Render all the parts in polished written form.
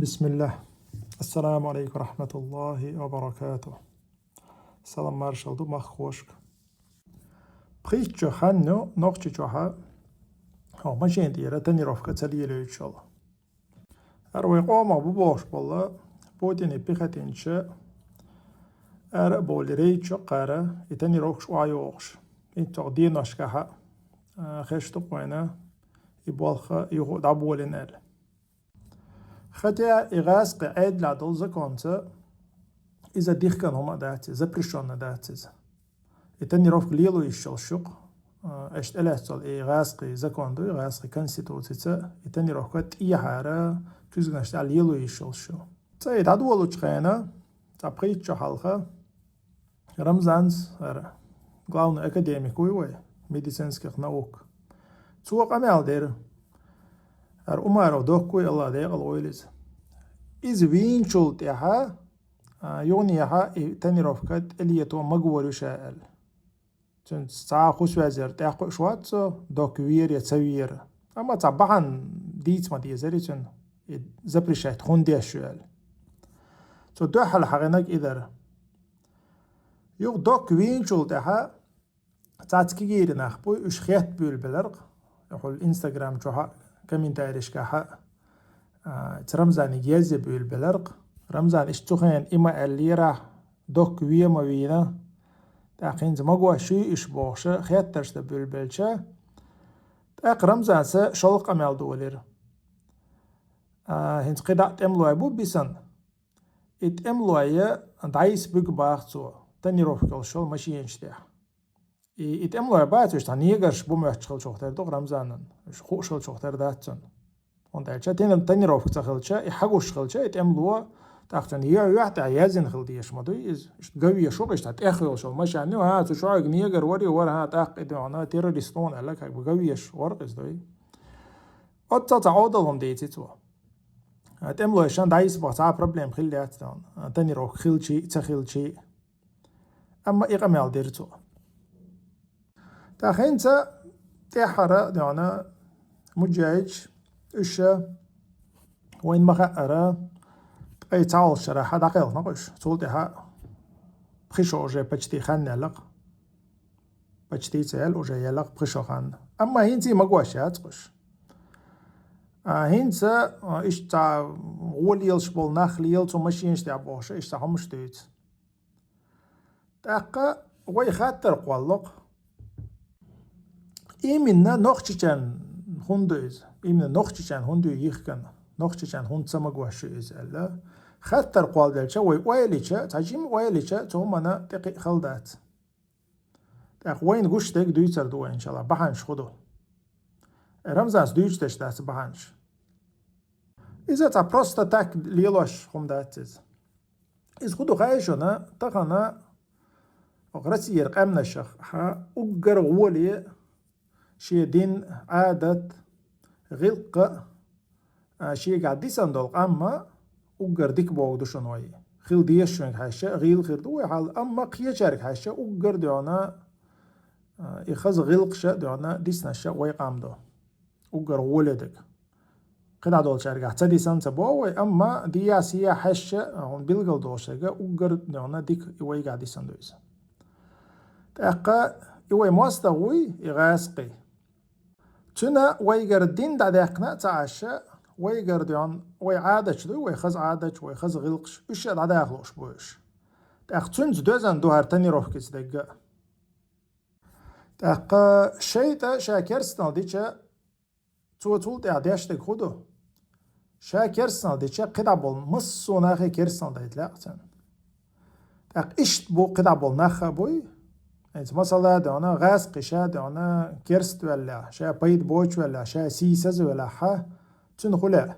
بسم الله. السلام عليكم ورحمة الله وبركاته. سلام مارشال دو مخوشك. بخيتشو خانو نوخشيشوها هو ماشين ديرا تنيروفكا تسليلو إن شاء الله. أروي قوما ببوش بالله بوديني بيختينشا أرى بولريتشو قارا يتنيروكش وعيوغش إنتو دينوشكاها خشتو قوينا يبولخا يغو دابولين أل хотя إغاز قاعد لعدل زكونتا إذا ديخ كان هما داتي запрещенно داتي يتنيروفك ليلو يشل شق اشت ألاتول إغاز قي زكوندو إغاز قي كونستитуция يتنيروفك تيحارا كوزغنشت على ليلو يشل شو تايد عدولو تخينا تابقيتشو حلقة رمزانز главный академик уйвай медицинских наук цуак амел дер умаров дохкуй алла дегал ойлиз из винчул тяха يونيها تنيروفكت اللي يتو مقور شائل تن ساعة خوش وزير تاقو شواتسو دوكوير يتسوير أما تبعن ديت ما ديزري تن زبرشات خون دي شوال تو دو حل حقناك إذر يوغ دوكوين شول تاها تاتكيير نخبوي اش خيات بول بلرق يقول الانستغرام جوها كمين تايرش كاها ترمزاني جيزي بول بلرق رمزان اشتوخين إما الليرة دوك ويما وينا تاقين زمقوا شو إشبوخشة خيات ترشت بلبلشة تاق رمزان سا شلق أمال دولير هنس قدع تأملوا أبو بيسان اتأملوا دايس بيق باختو تنيروف كل شل ماشي ينشتاح اتأملوا باتوش تانيقرش بوميحشخل شوختر دوغ رمزانن خوش شل شوختر داتسن وندالشة تنيروف كتخلشة يحقوش خلشة اتأملوا تاختن يحتى يازن خلديش مدوي إز قوية شو قش تأخذ شو مش يعني ها تشوع نيجر وري ورها تأخذ أنا تيروريستون علىك هاي بقويش ورقص دوي تعودهم ديتي تو تملو عشان دايس بقى بروبلم خليات تان تاني روح خلشي تخلشي أما إقامل ديرتو تاخنت تحرى دانا مجاج إيش وين ما خأرى أي تعال شرح هذا قيل نقش صولتها بخشوا جا بجتي خان يلق بجتي تعال وجا يلق بخشوا خان أما هنتي مقواشات قش هنتا إيش تع غول يلشبول نخل يلتو ماشينش تعبوش إيش تعمش تيت تأقى وي خاطر قوالق إيمنا نخشيشان هندوز إيمنا نخشيشان هندو يخكن نخشيشان هند سمقواش إز ألا خاطر قوال دلشا ويليشا تاجيم ويليشا تومنا تقي خلدات تاق وين قوش تاق دويتر دو إن شاء الله بحانش خدو رمزانس دويش تشتاس بحانش إذا تا بروستا تاك ليلوش خمداتز إذا خدو خايشونا تقنا غرسي يرقامنا شخ ها أقر غولي شي دين عادة غلق شي قاعد ديسان دول أما أقر ديك بوغدو شنوي خيل ديشون حاشا غيل خير دوي حال أما قيا شارك حاشا أقر ديونا إخاز غلق شا ديونا ديسنا شا ويقام دو أقر ولدك قد دول شارك حتى ديسان تبوي أما دياسيا حاشا هون بيلغل دول شاقا أقر ديونا ديك إيوي قاعد ديسان دويسا تأقا إيوي مواستغوي إغاسقي تنا ويقر الدين دا داقنا تعاشا ويقر ديون وي عادش دو وي خز عادش وي خز غلقش إيش دا داخلوش بوش تأقتنز دوزن دو هرتاني روح كيس دقا تأقا شيطة شاكرسنا ديشا تول تعديش دك خودو شاكرسنا ديشا قدع بول مصو ناخي كرسنا دا يتلاقتن تأق إشت بو قدع بول ناخا بوي انت مثلا دانا غاز قشا دانا كرست ولا شا بيد بوش ولا شا سيسز ولا حا تن خلا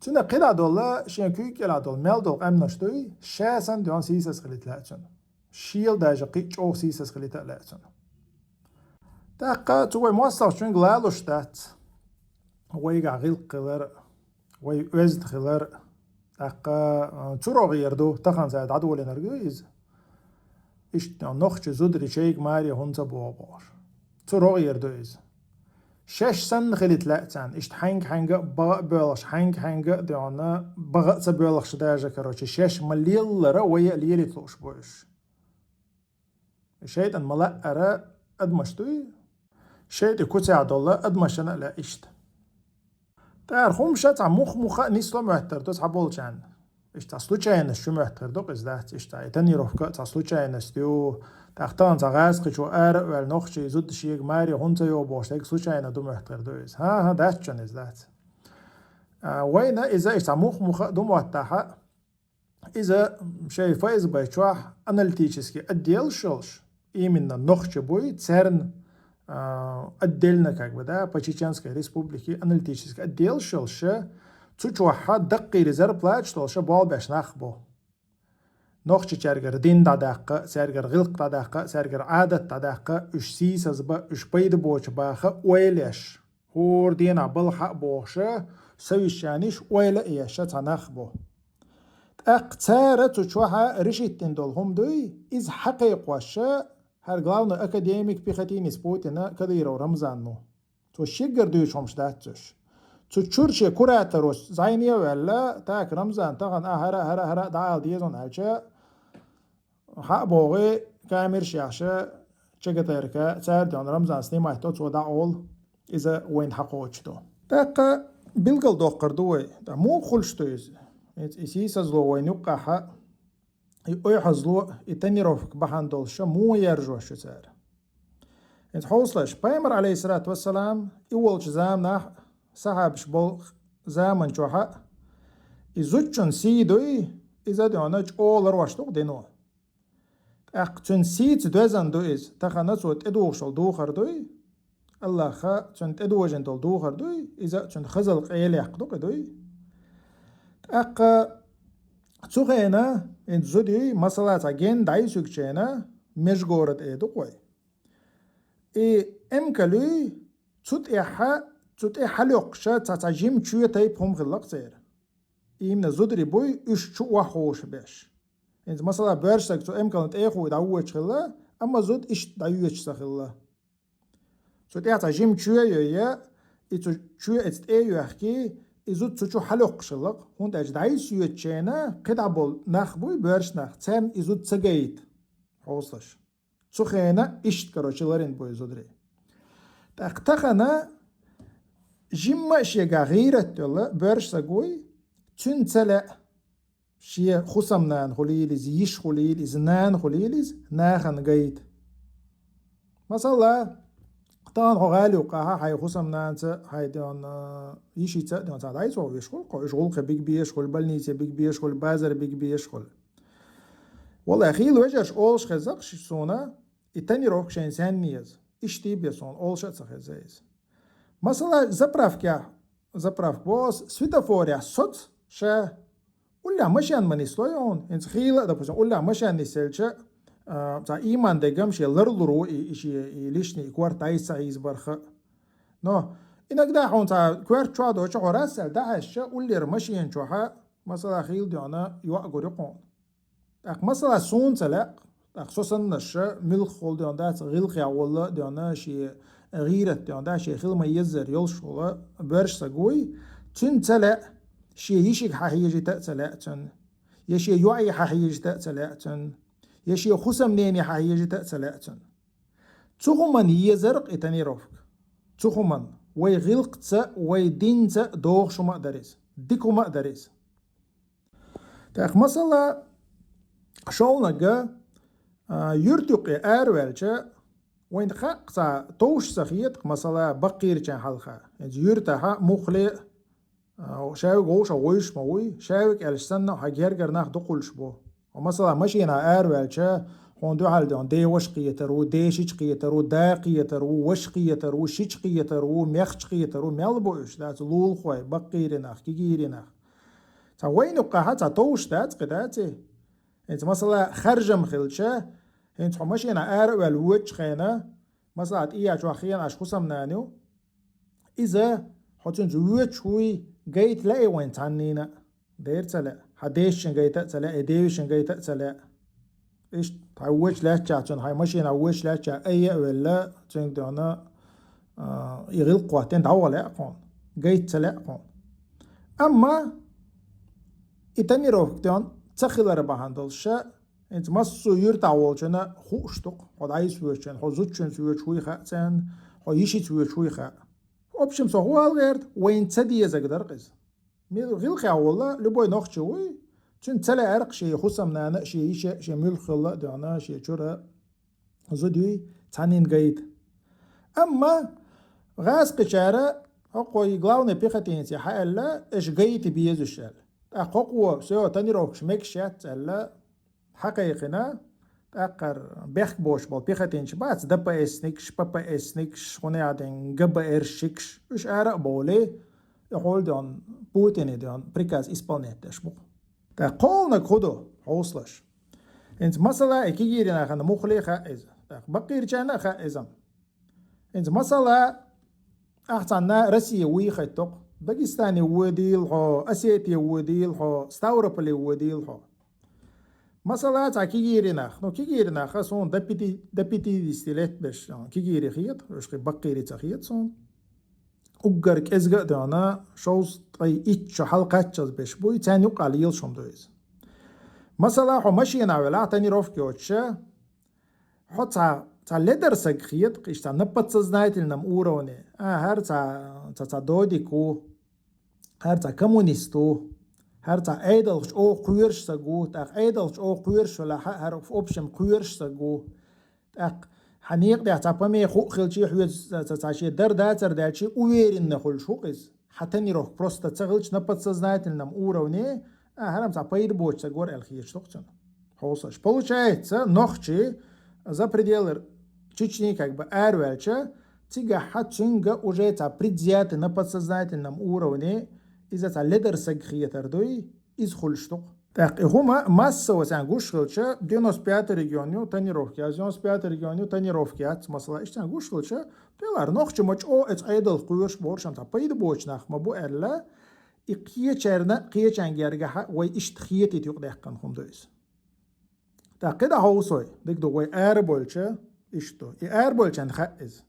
تن قدع دولا شين كيك يلا دول مال دول امنشتوي شا سن دان سيسز خليت لاتن شيل داجا قيش او سيسز خليت لاتن تاقا توي موصل شون غلالوش دات ويقع غيل قلر وي وزد خلر تاقا تورو غيردو تخان زاد عدو لنرجويز إيش نخش زودري شيء ماري هونتا بوابار تروغ يردويز 6 سن خليت لأتان إشت حنگ بغا بولش حنگ ديونا بغا تبولش داجة كروشي 6 مليل لرا ويا ليلي تلوش بوش شيء أن ملا أرى أدمشتوي شيء كوتي عدالله أدمشنا لا إشت تعرفون شات عموخ مخا نيسلو مهتر دوت عبولجان إشت slučajno što mehter dok izdat išta I tani rofka ta slučajnosti تختان تغاز قشو وال نخشي زود شيء ماري هونتا يو بوشتك slučajno دو مهتر دوز ها دات شن izdat وين إذا إستعموخ مخ دو موتاحة إذا شيء فايز بيشوح أناليتيشسكي أديل شلش إيمنا نخشي بوي تسرن أديلنا كاك بدا باتشيچانسكي ريسبوبليكي أناليتيشسكي أديل شلش تشوحها دقي ريزر بلاش تولش بول باش نخبو نخشي تشارجر دين تداقة سارجر غلق تداقة سارجر عادة تداقة إش سيسز با إش بيد بوش باخة ويلش هور دينا بالحق بوشة سويشانيش ويلا إياشة تنخبو أقتارة تشوحها رشيت تندولهم دوي إز حقيق وشة هر غلاونا أكاديميك بيختين سبوتنا كديرو رمزانو تو شجر دويش همش داتش تو تشورشي كوراتروس زاينيا ولا تاك رمزان تاغن هرا دعال ديزون هالشا حق بوغي كامير شاشة چگتركا سار دون رمزان سنيما احتو تو دعول إذا وين حقوچتو تاقا بلغل دوقر دوي دا مو خلشتو إز إسيسا زلو وين يقاحا إيحا زلو إتاني روفك بحان دولشا مو يرجو شو سار إنت حوصلش بايمر عليه الصلاة والسلام إولش زامنا صحابش بول زامن جوحا إزوچن سيدوي إذا دونج أول رواشتوق دينو أقتن سيد دوزن دويز تخنصوت إدوغشل دوخر دوي الله خا تن إدوجن دول دوخر دوي إذا تن خزل قيل يحقدوق دوي أق تسوغينا إن زودي مسألة عجين دايسوك جينا مشغورت إدوقوي إمكالي تسوت إحا تسوت حلقشة تتجيم شوية تايب هم خلق زير إيمنا زودري بوي إش شو وحوش باش إنت مثلا برشك تو إمكانت إخو دعوة خلا أما زود إش دعوة سخلا تسوت تتجيم شوية يا إتو شوية إتأيو أحكي إزود تسوت حلقش خلق هون تاج دعيس يتشينا قدابل نخبوي برش نخ تسام إزود سجيت حوصلش تسخينا إش كروشلارين بوي زودري تقتخنا جمع شيء غيرت يلا برش سقوي تنتلا شيء خصمنان خليلز يش خليلز نان خليلز ناخن قيد مثلا طان غالي وقاها هاي خصمنان هاي دون يشي تا دون تا دايس او يشغل يشغل بيج بيشغل بلنيسه بيج بيشغل بازر بيج بيشغل والله خيل وجهش اولش خزقش سونا التاني روح شين سنيز اشتي بيسون اولش خزايز مثلا زبراف بوس سويتافوريا صوت شا ولا مشان منيسلويون انت خيل دا بوسون ولا مشان نسلشا تا ايمان دغم شي لرلرو شي ليشني كوارتاي سايز برخ نو انك دا هون تا كوارتشوا دو چوراس دا شا ولر مشين چوها مثلا خيل ديانا يوغوريقون اك مثلا سون تلق خصوصا نش ملخ خول ديان دا غيل خيا ولا ديانا شي غيرت ديان دا شي خيل ما يزر يلش ولا برش سقوي تنتلا شي يشيك حهيجي تأتلاتن يشي يوعي حهيجي تأتلاتن يشي خسم نيني حهيجي تأتلاتن تخمن يزرق اتاني روفك تخمن وي غلقت وي دينت دوغ شو مقدريس ديكو مقدريس تاق مثلا شولنقا يرتقي أروالجا وين خاقتا توش سخيط مثلا بقير جان حلقا يرتاها مخلي شاوك غوش ويش موي شاوك السنة حجرجر ناخ دقلش بو ومثلا مشينا أروالجا هوندو حالدون دي وش قيترو دي شيش قيترو دا قيترو وش قيترو شيش قيترو ميخش قيترو ميلبوش دات لول خوي بقير ناخ كيجير ناخ تا وين وقاها تا توش دات قداتي انت مثلا خرجم خلشة انت مشينا أروال وش خينا مثلا إيا جو خيان أشخصم نانيو إذا حتون جوش هوي جيت لاقي وين تعنينا دير تلا حديشن جيت تلا إديشن جيت تلا إيش تعوش لا تشاتون هاي ماشين عوش لا تشا أي ولا تين دونا يغيل قواتين دعوة لا قون جيت لا قون أما إتاني روكتان تخيل ربعان دلشة إنت مصو يرتع والجنا خوشتق قد عايز ويشن خو زوجن سوي شوي خاتن خو يشي سوي شوي خا أبشم سو الغير وين تدي زقدر قز ميل غيل خا والله لبوي نخ شوي تن تلا عرق شي خصم نانا شي ميل خلا دانا شي شورا زودي تانين جيد أما غاز قشارة أقوي главное пехотинцы حالا إيش جيد بيزو الشال أقوى سو تاني روكش مكشات ألا حقيقنا أقر بيخ بوش بول بيختينش بات دبا إسنيكش بابا إسنيكش خوني عدين جبا إرشيكش إيش أرق بولي يقول دون بوتيني دون بريكاز إسبانيت تشبو تا قولنا كودو حوصلش إنت مثلا إكيجيرنا خانا مخلي خائزة بقير جانا خائزة إنت مثلا أحسنا روسيا ويخيتوق داغستاني وديل هو أسيتي وديل هو ستاوربلي وديل هو مثلا تا كيجيرنا نو كيجيرنا خاصون دبيتي ديستيلات باش كيجيري خيط واش بقيري تخيط صون وقرك ازغا دانا شوز طي اتش حلقات باش بوي تاني قال يلشم دويز مثلا هو ماشينا ولا تاني روفكي وتشا حتى تا لدر سخيط قيش تا نبت سزنايتل نم اوروني هر تا دوديكو هر تا كومونيستو هر تا ايدلش او قويرش ساقو تاق ايدلش او قويرش ولا هر اوبشم قويرش ساقو تاق حنيق دي تا بامي خو خلشي حويز تا شي در داتر داتشي اويرين نخل شوقز حتى نروح بروستا تغلش نبت سزنايتل نم اوروني هرم تا بايد بوش ساقور الخيش توقتن حوصش получается нохчи за пределы Чечни как бы эрвелча тига хатчинга уже та предвзяты на подсознательном уровне из-за та лидер сагхиятардой из хульштук. Так, и хума массово сангушхилча 95 региону тонировки, а 95 региону тонировки от масла иштан гушхилча пелар нохчи моч о эц айдал куйш боршам та пайд бочнах мабу эрла и киечерна киечангерга вай иштхиети юqdaqan хумдойс. Так, كده هوصوي ديك دو وي اربولچا إشتو إربولچن خائز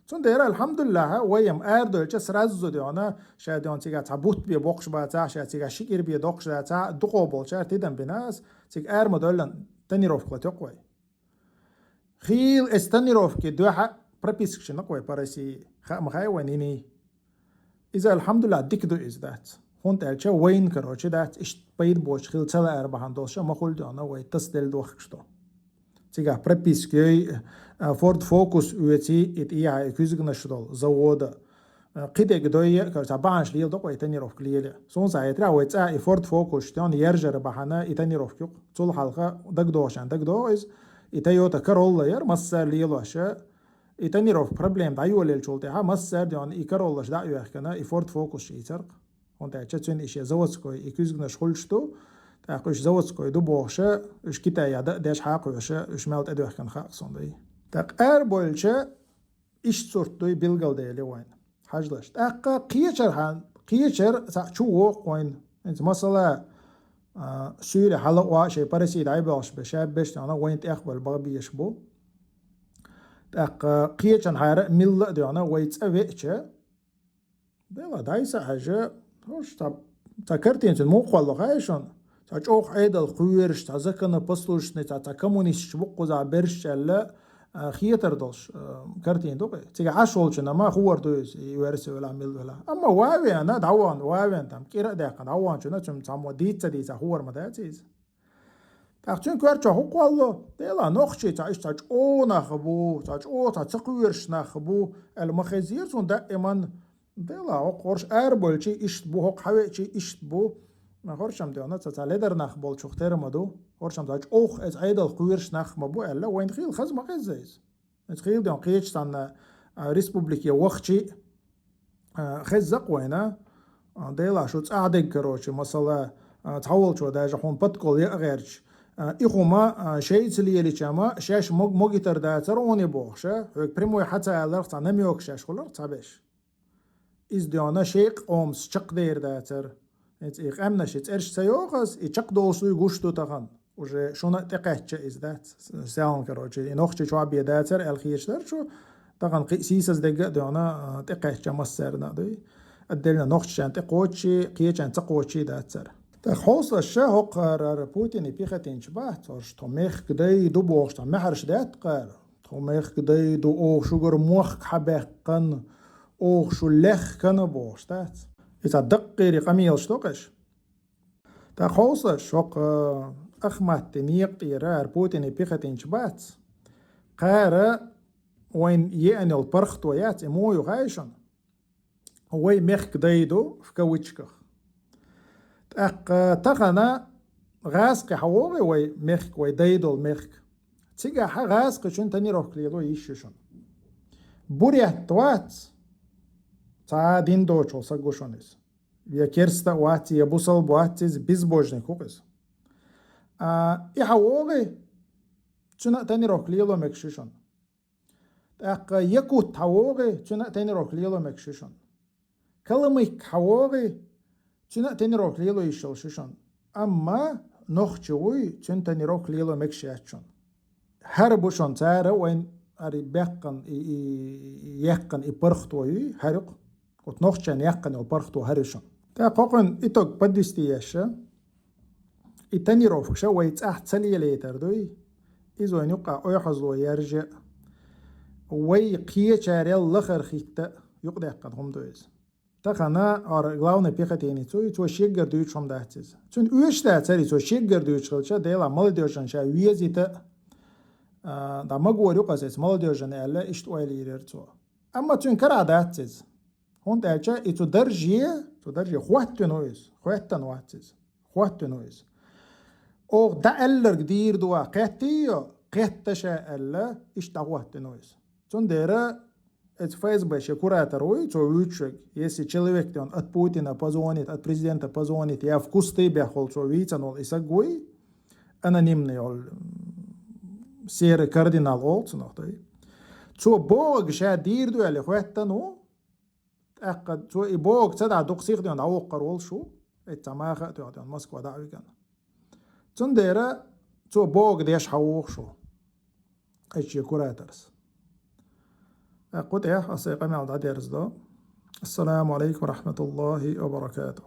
چون دیره الحمدلله ویم اردولچه سرازو دیانه شاید دیان تیگه تبوت بی بقش باتا شاید تیگه شکر بی دقش داتا دو قابل شاید دیدن بناس تیگ مدلن تنی روف قلت يقوي خيل استني روف كي دوحة بربيسكش نقوي برسي مخاي ونيني إذا الحمد لله ديك دو إز دات هون تالشا وين كروشي دات إشت بيد بوش خيل تلا أربعان دولشا ما خول دانا وي تصدل دوخشتو تيجا بربيسكي فورد فوكس ويتي إتيا كوزغنا شدول زوودا قيدة قدوية كرتا بانش ليل دوقو إتاني روف كليلة سون سايترا ويتا فورد فوكس تيان يرجر بحانا إتاني روف كيوق طول حلقة دق دوشان دق دو إز إتايوتا كارول ير مسار ليلو أشا إتاني روف بروبليم دايو ليل شولتها مسار ديان إكارول دايو يحكنا فورد فوكس شيترق هون تاچتون إشيا زواتسكوي إكوزغنا شخولشتو تاقوش زواتسكوي دو بوخشا إش كتا يادا داش حاقوشا إش مالت أدو يحكن خاقصون داي تاق بولشا إش صورت دوي بيلغل دايلي وين حاجلاش تاقا قيشر تاق ووق وين انت مثلا سوري حلق واشي بارسي داي باش بشاب بش تانا وين تاقبل بغبيش بو تاق قيشر حارق ميل ديانا ويت أويتشا بيلا دايسا حاجة هوش تا كرتين موقع لغايشون تا جوخ عيد الخويرش تا زكنا بسلوشني تا كومونيست بقو زا برش ألا خيتر دوش كرتين دوقي تيجي عشولشنا ما خوار دويس يورسي ولا ميل ولا أما واوي أنا دعوان واوي تام كيرا داقن دعوان شنا تام وديت ديتا خوار مداتيز تاخشين كوارشا هوق والله ديلا نخشي تا إيش تا جو نخبو تا جو تا تقويرش نخبو المخزير سون دائما ديلا قرش بولشي إشت بو هوق حويشي إشت بو ما خورشم ديانا تتاليدر نخ بول شختير مدو خورشم داج اوخ از عيدل قويرش نخ مبو الا وين خيل خز ما قزيز تخيل ديان قيش تان ريسبوبليكيا وخشي خزق وينا ديلا شو تصعدق كروشي مثلا تحول شو داج هون بتقول يا غيرش إخوما شيء تليلي كما شاش موجتر داتر وني بوخشة بريمو حتى الرخت نميوك شاش خلر تابش إز ديانا شيق أمس شق دير داتر إيق أمنش إرش سيوغس إيشق دوسو يغوشتو تغن وجه شونا تقهتش إز دات سيان كروجي إنوخشي شو عبي داتر الخيش در شو طبعا سيسز دقة دونا تقع جمسرنا دوي الدلنا نخشان تقوتشي قيشان تقوتشي داتسر تخوص الشهق قرار بوتين بيختين شبه تورش توميخ كدي دو بوغش محرش دات قار توميخ كدي دو اوغ شوغر موخ حبقن اوغ شو لخ كان بوغش دات إذا دقيري قميل شتوقش تخوص الشهق أخمت نيق تيرار بوتين بيختين شبه قار وين يعني البرخت ويات مو يغايشن هو ميخ كديدو فكويتشكخ تأق تغنا غاسق حوغي وي ميخ وي ديدو الميخ تيجا غاسق شن تاني روح كليدو يششن بوريه توات تا دين دوچو ساگوشونيس يا كيرستا واتي يا بوصل بواتيز بيزبوجني كوكس اي حوغي شن تاني روح كليدو مكششن تأق يكوت حوغي شن تاني روح كليدو مكششن كلميك حوغي شن تاني روح كليدو يشلششن أما نخشوي شن تاني روح كليدو مكشياتشن هربوشن تارا وين أري بيقن يقن إبرختوي هرق قط نخشن يقن إبرختو هرشن تا قوقن إتوك بدستياشا إتاني روح فكشا ويتأحت سلية ليتردوي إذو ينقع أيحظلو يرجع ويقيا شاريل لخر خيكتا يقدر قد هم دويز تخنا ار главный пехотинец то шегер дүйчом датсыз чун үешта цари то шегер дүйчөлчө дела молодежен ша визита да магорю казес молодежен эле ишт ойлер то amma чун кара датсыз он дача и то даржие хваттен ватсыз او да эллер гдир дуа кеттио кетташа эле ишт хваттенойс чун дера это ФСБ ще кураторуй, то вычек, если человек он от Путина позвонит, от президента позвонит, я в кусты бехол, то видите, он и сагой, анонимный он серый кардинал олц, но то Бог ша дирду или хватта ну, أقد то и Бог цада доксих он аукар ол шо, это маха то он Москва давиган. Цундера то Бог деш хаух шо, эти кураторс. قد أصيغ مع درس السلام عليكم ورحمة الله وبركاته.